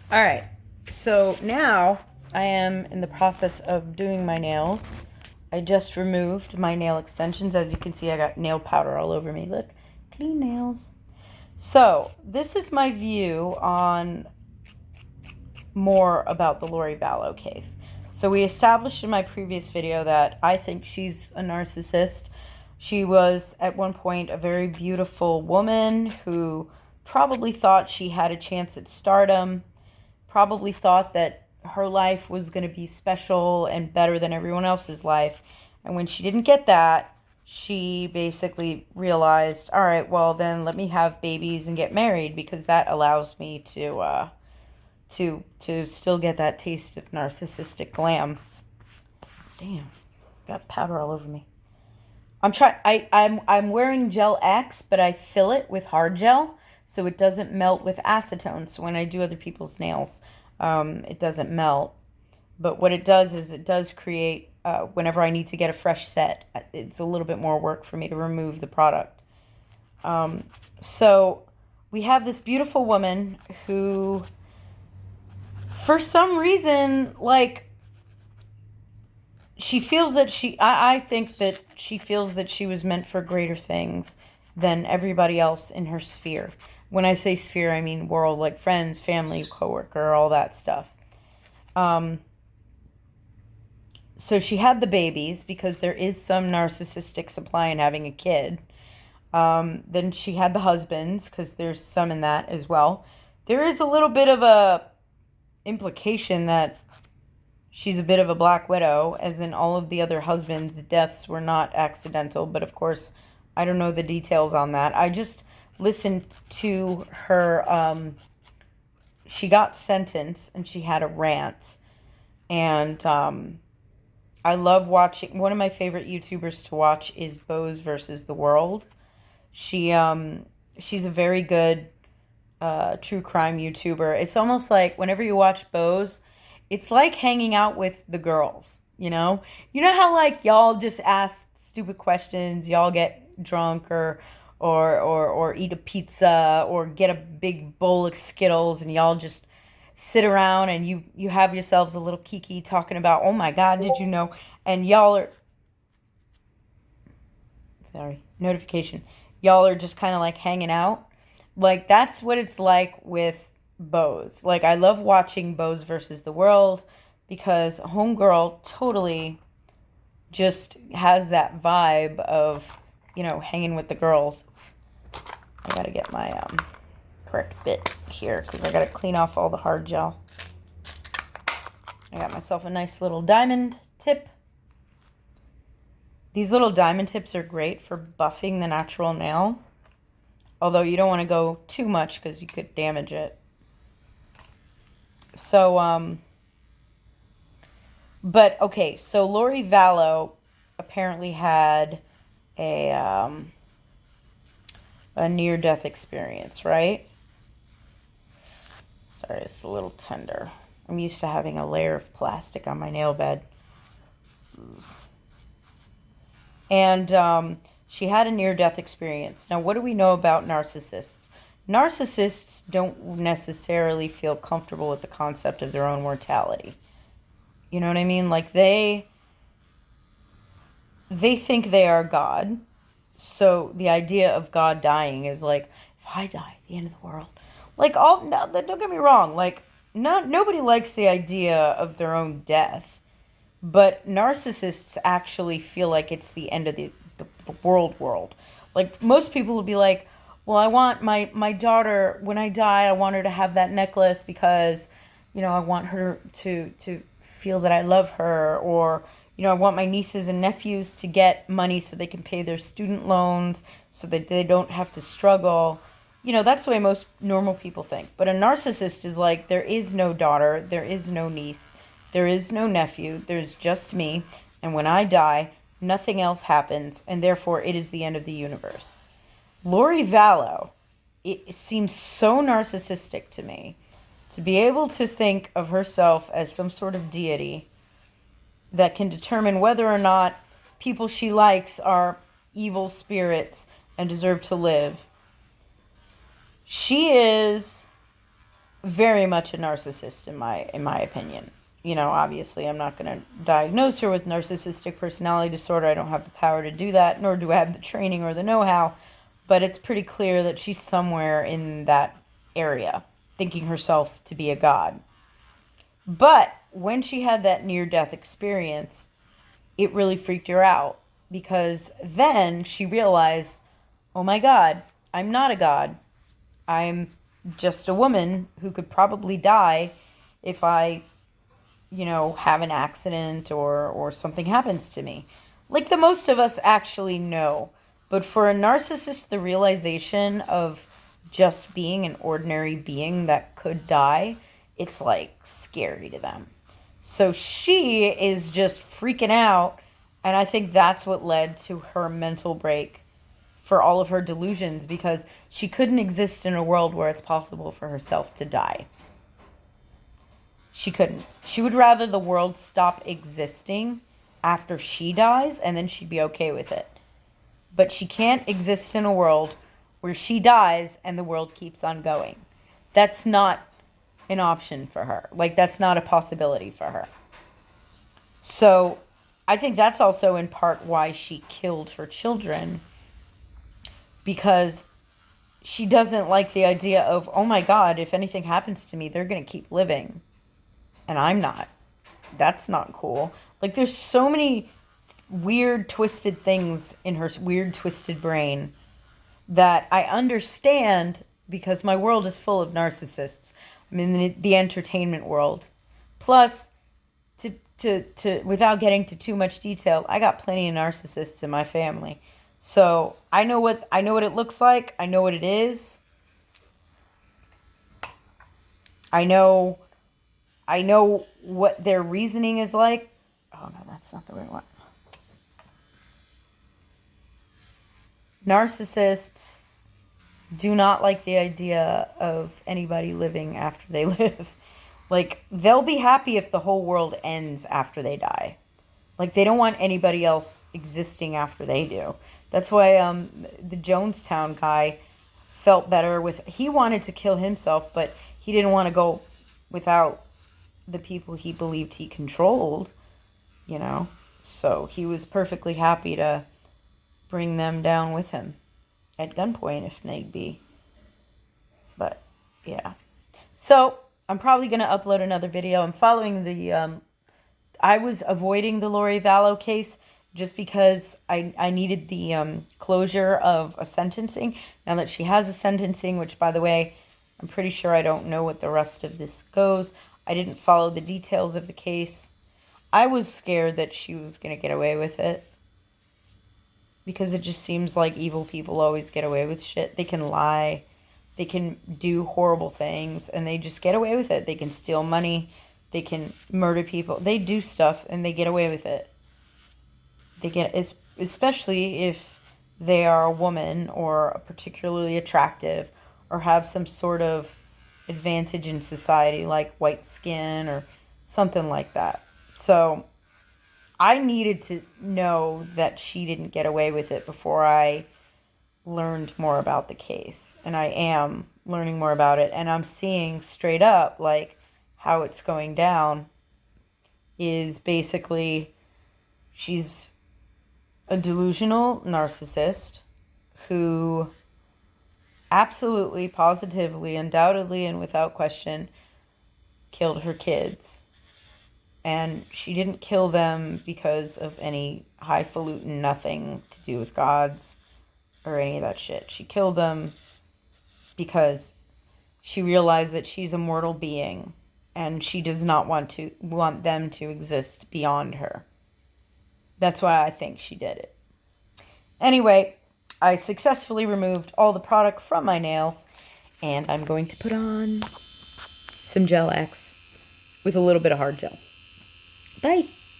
All right. So now I am in the process of doing my nails. I just removed my nail extensions. As you can see, I got nail powder all over me. Look, clean nails. So this is my view on more about the Lori Vallow case. So we established in my previous video that I think she's a narcissist. She was at one point a very beautiful woman who probably thought she had a chance at stardom, probably thought that her life was going to be special and better than everyone else's life. And when she didn't get that, she basically realized, all right, well, then let me have babies and get married because that allows me to still get that taste of narcissistic glam. Damn, got powder all over me. I'm wearing Gel X, but I fill it with hard gel so it doesn't melt with acetone. So when I do other people's nails, it doesn't melt. But what it does is it does create, whenever I need to get a fresh set, it's a little bit more work for me to remove the product. So we have this beautiful woman who, for some reason, like, she feels that I think that she feels that she was meant for greater things than everybody else in her sphere. When I say sphere, I mean world, like friends, family, coworker, all that stuff. So she had the babies because there is some narcissistic supply in having a kid. Then she had the husbands because there's some in that as well. There is a little bit of a implication that she's a bit of a black widow, as in all of the other husbands' deaths were not accidental. But of course, I don't know the details on that. I just listened to her. She got sentenced and she had a rant. And I love watching. One of my favorite YouTubers to watch is Bose versus the World. She's a very good true crime YouTuber. It's almost like whenever you watch Bose, it's like hanging out with the girls, you know? You know how like y'all just ask stupid questions, y'all get drunk or eat a pizza or get a big bowl of Skittles and y'all just sit around and you have yourselves a little kiki talking about, "Oh my God, did you know?" And y'all are sorry, notification. Y'all are just kind of like hanging out. Like that's what it's like with Bose. Like I love watching Bose versus the World because Homegirl totally just has that vibe of, hanging with the girls. I gotta get my correct bit here because I gotta clean off all the hard gel. I got myself a nice little diamond tip. These little diamond tips are great for buffing the natural nail. Although you don't want to go too much because you could damage it. So, but okay, so Lori Vallow apparently had a near-death experience, right? Sorry, it's a little tender. I'm used to having a layer of plastic on my nail bed. And she had a near-death experience. Now, what do we know about narcissists? Narcissists don't necessarily feel comfortable with the concept of their own mortality. You know what I mean? Like they think they are God. So the idea of God dying is like, if I die, the end of the world. Like no, don't get me wrong. Like nobody likes the idea of their own death. But narcissists actually feel like it's the end of the world. Like most people will be like, well, I want my daughter, when I die, I want her to have that necklace because, I want her to feel that I love her. Or, I want my nieces and nephews to get money so they can pay their student loans so that they don't have to struggle. That's the way most normal people think. But a narcissist is like, there is no daughter, there is no niece, there is no nephew, there's just me. And when I die, nothing else happens, and therefore it is the end of the universe. Lori Vallow, it seems so narcissistic to me to be able to think of herself as some sort of deity that can determine whether or not people she likes are evil spirits and deserve to live. She is very much a narcissist in my opinion. You know, obviously I'm not going to diagnose her with narcissistic personality disorder. I don't have the power to do that, nor do I have the training or the know-how, but it's pretty clear that she's somewhere in that area, thinking herself to be a god. But when she had that near-death experience, it really freaked her out because then she realized, oh my God, I'm not a god. I'm just a woman who could probably die if I, you know, have an accident or something happens to me. Like the most of us actually know. But for a narcissist, the realization of just being an ordinary being that could die, it's like scary to them. So she is just freaking out. And I think that's what led to her mental break for all of her delusions because she couldn't exist in a world where it's possible for herself to die. She couldn't. She would rather the world stop existing after she dies and then she'd be okay with it. But she can't exist in a world where she dies and the world keeps on going. That's not an option for her. Like, that's not a possibility for her. So I think that's also in part why she killed her children, because she doesn't like the idea of, oh my God, if anything happens to me, they're going to keep living. And I'm not. That's not cool. Like, there's so many weird, twisted things in her weird, twisted brain that I understand because my world is full of narcissists. I'm in the entertainment world. Plus, to without getting to too much detail, I got plenty of narcissists in my family. So I know what it looks like. I know what it is. I know what their reasoning is like. Oh no, that's not the right one. Narcissists do not like the idea of anybody living after they live. Like, they'll be happy if the whole world ends after they die. Like, they don't want anybody else existing after they do. That's why the Jonestown guy felt better with... He wanted to kill himself, but he didn't want to go without the people he believed he controlled, you know? So he was perfectly happy to bring them down with him at gunpoint if need be. But, yeah. So, I'm probably going to upload another video. I'm following the... I was avoiding the Lori Vallow case just because I needed the closure of a sentencing. Now that she has a sentencing, which, by the way, I'm pretty sure I don't know what the rest of this goes. I didn't follow the details of the case. I was scared that she was going to get away with it, because it just seems like evil people always get away with shit. They can lie, they can do horrible things, and they just get away with it. They can steal money, they can murder people. They do stuff, and they get away with it. They get, especially if they are a woman, or particularly attractive, or have some sort of advantage in society, like white skin, or something like that. So I needed to know that she didn't get away with it before I learned more about the case. And I am learning more about it. And I'm seeing straight up, like, how it's going down is basically she's a delusional narcissist who absolutely, positively, undoubtedly, and without question killed her kids. And she didn't kill them because of any highfalutin nothing to do with gods or any of that shit. She killed them because she realized that she's a mortal being and she does not want them to exist beyond her. That's why I think she did it. Anyway, I successfully removed all the product from my nails, and I'm going to put on some Gel X with a little bit of hard gel. Bye.